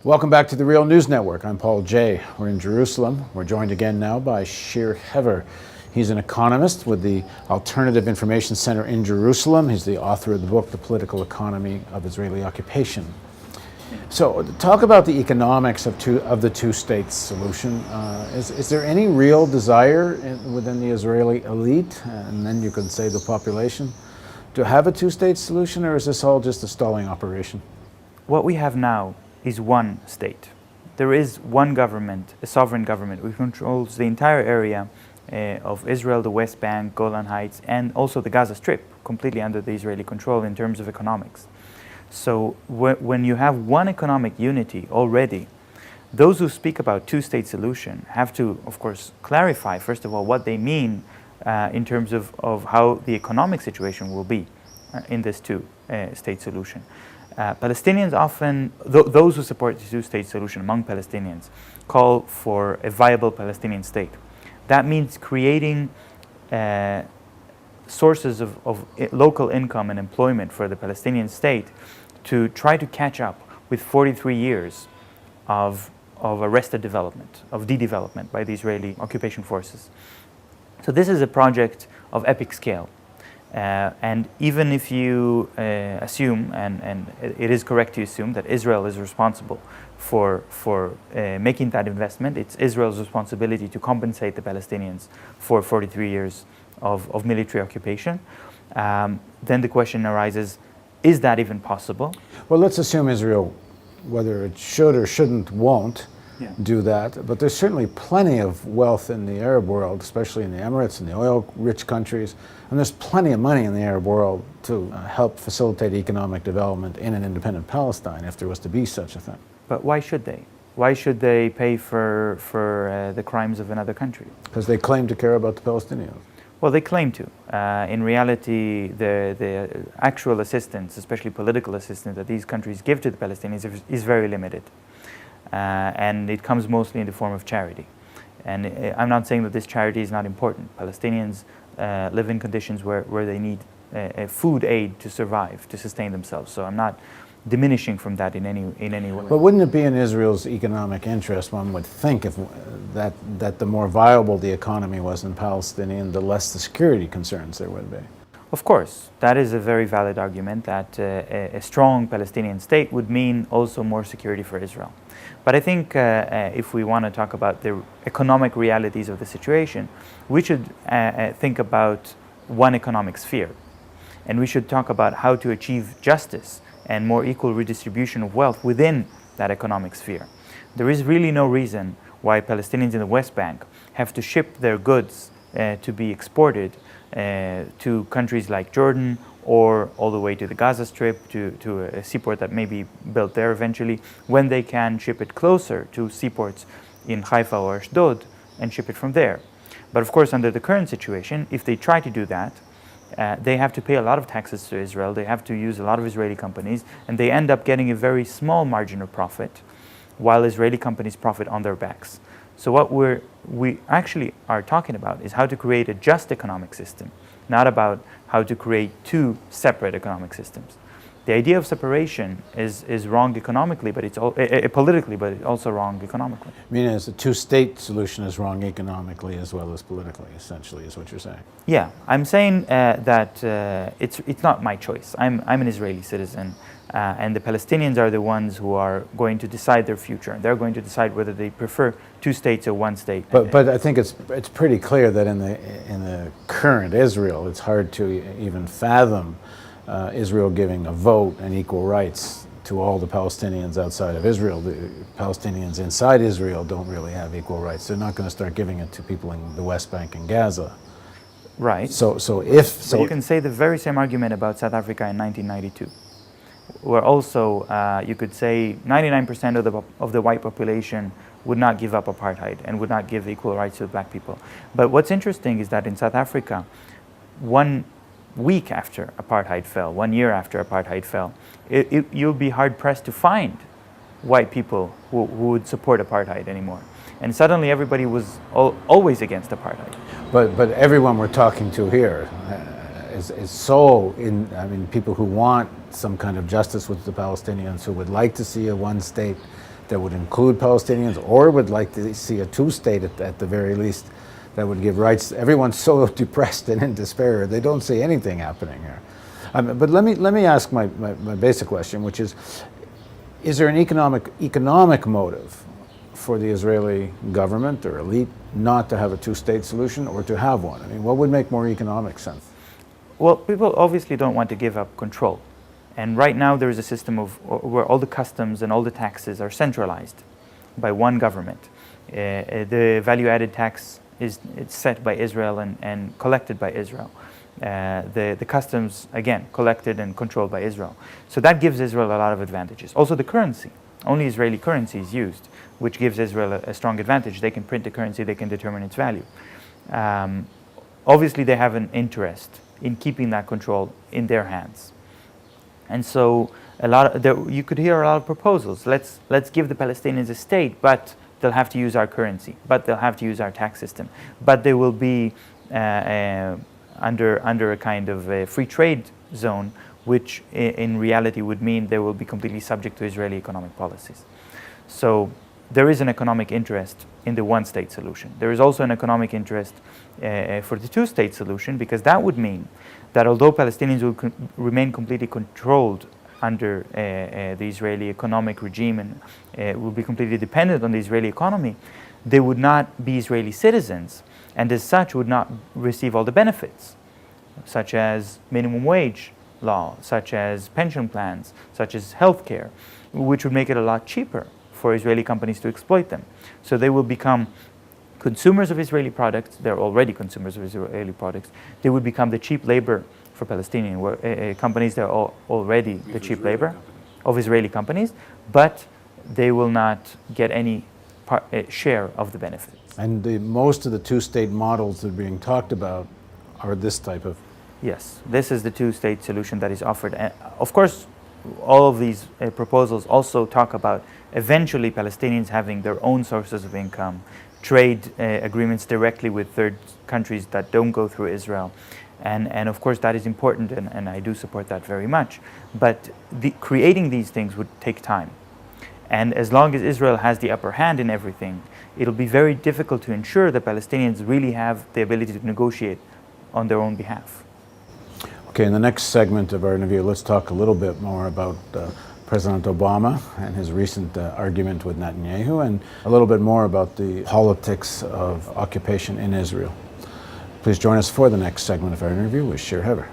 Welcome back to the Real News Network. I'm Paul Jay. We're in Jerusalem. We're joined again now by Shir Hever. He's an economist with the Alternative Information Center in Jerusalem. He's the author of the book, The Political Economy of Israeli Occupation. So talk about the economics of the two-state solution. Is there any real desire within the Israeli elite, and then you could say the population, to have a two-state solution, or is this all just a stalling operation? What we have now is one state. There is one government, a sovereign government, which controls the entire area of Israel, the West Bank, Golan Heights, and also the Gaza Strip, completely under the Israeli control in terms of economics. So when you have one economic unity already, those who speak about two-state solution have to, of course, clarify, first of all, what they mean in terms of how the economic situation will be in this two-state solution. Palestinians often, those who support the two-state solution among Palestinians, call for a viable Palestinian state. That means creating sources of local income and employment for the Palestinian state to try to catch up with 43 years of arrested development, of de-development by the Israeli occupation forces. So this is a project of epic scale. And even if you assume, and it is correct to assume, that Israel is responsible for making that investment, it's Israel's responsibility to compensate the Palestinians for 43 years of military occupation, then the question arises, is that even possible? Well, let's assume Israel, whether it should or shouldn't, won't do that. But there's certainly plenty of wealth in the Arab world, especially in the Emirates and the oil-rich countries. And there's plenty of money in the Arab world to help facilitate economic development in an independent Palestine, if there was to be such a thing. But why should they? Why should they pay for the crimes of another country? Because they claim to care about the Palestinians. Well, they claim to. In reality, the actual assistance, especially political assistance, that these countries give to the Palestinians is very limited. And it comes mostly in the form of charity. And I'm not saying that this charity is not important. Palestinians live in conditions where they need food aid to survive, to sustain themselves. So I'm not diminishing from that in any way. But wouldn't it be in Israel's economic interest, one would think, if that the more viable the economy was in Palestinian, the less the security concerns there would be? Of course, that is a very valid argument, that a strong Palestinian state would mean also more security for Israel. But I think if we want to talk about the economic realities of the situation, we should think about one economic sphere. And we should talk about how to achieve justice and more equal redistribution of wealth within that economic sphere. There is really no reason why Palestinians in the West Bank have to ship their goods to be exported to countries like Jordan, or all the way to the Gaza Strip, to a seaport that may be built there eventually, when they can ship it closer to seaports in Haifa or Ashdod and ship it from there. But of course, under the current situation, if they try to do that, they have to pay a lot of taxes to Israel, they have to use a lot of Israeli companies, and they end up getting a very small margin of profit, while Israeli companies profit on their backs. So what we actually are talking about is how to create a just economic system, not about how to create two separate economic systems. The idea of separation is wrong economically, but it's politically, but it's also wrong economically. I mean, as a two-state solution is wrong economically as well as politically, essentially, is what you're saying. Yeah, I'm saying that it's not my choice. I'm an Israeli citizen, and the Palestinians are the ones who are going to decide their future. They're going to decide whether they prefer two states or one state. But I think it's pretty clear that in the current Israel, it's hard to even fathom Israel giving a vote and equal rights to all the Palestinians outside of Israel. The Palestinians inside Israel don't really have equal rights. They're not going to start giving it to people in the West Bank and Gaza. Right. So you can say the very same argument about South Africa in 1992, where also you could say 99% of the white population would not give up apartheid and would not give equal rights to black people. But what's interesting is that in South Africa, 1 week after apartheid fell, 1 year after apartheid fell, you'll be hard-pressed to find white people who would support apartheid anymore. And suddenly everybody was always against apartheid. But everyone we're talking to here is so I mean, people who want some kind of justice with the Palestinians, who would like to see a one-state that would include Palestinians, or would like to see a two-state at the very least that would give rights. Everyone's so depressed and in despair, they don't see anything happening here. But let me ask my basic question, which is there an economic motive for the Israeli government or elite not to have a two-state solution, or to have one? I mean, what would make more economic sense? Well, people obviously don't want to give up control. And right now there is a system where all the customs and all the taxes are centralized by one government. The value-added tax it's set by Israel and collected by Israel. The customs, again, collected and controlled by Israel. So that gives Israel a lot of advantages. Also the currency. Only Israeli currency is used, which gives Israel a strong advantage. They can print the currency, they can determine its value. Obviously they have an interest in keeping that control in their hands. And so you could hear a lot of proposals. Let's give the Palestinians a state, but they'll have to use our currency, but they'll have to use our tax system, but they will be under a kind of a free trade zone, which in reality would mean they will be completely subject to Israeli economic policies. So there is an economic interest in the one-state solution. There is also an economic interest for the two-state solution, because that would mean that although Palestinians will remain completely controlled under the Israeli economic regime and will be completely dependent on the Israeli economy, they would not be Israeli citizens, and as such would not receive all the benefits, such as minimum wage law, such as pension plans, such as healthcare, which would make it a lot cheaper for Israeli companies to exploit them. So they will become consumers of Israeli products. They're already consumers of Israeli products. They would become the cheap labor for Palestinian companies. They're already the cheap labor of Israeli companies, but they will not get any share of the benefits. And most of the two-state models that are being talked about are this type of... Yes, this is the two-state solution that is offered. Of course, all of these proposals also talk about eventually Palestinians having their own sources of income, trade agreements directly with third countries that don't go through Israel. And of course that is important, and I do support that very much. But creating these things would take time. And as long as Israel has the upper hand in everything, it'll be very difficult to ensure that Palestinians really have the ability to negotiate on their own behalf. Okay, in the next segment of our interview, let's talk a little bit more about President Obama and his recent argument with Netanyahu, and a little bit more about the politics of occupation in Israel. Please join us for the next segment of our interview with Shir Hever.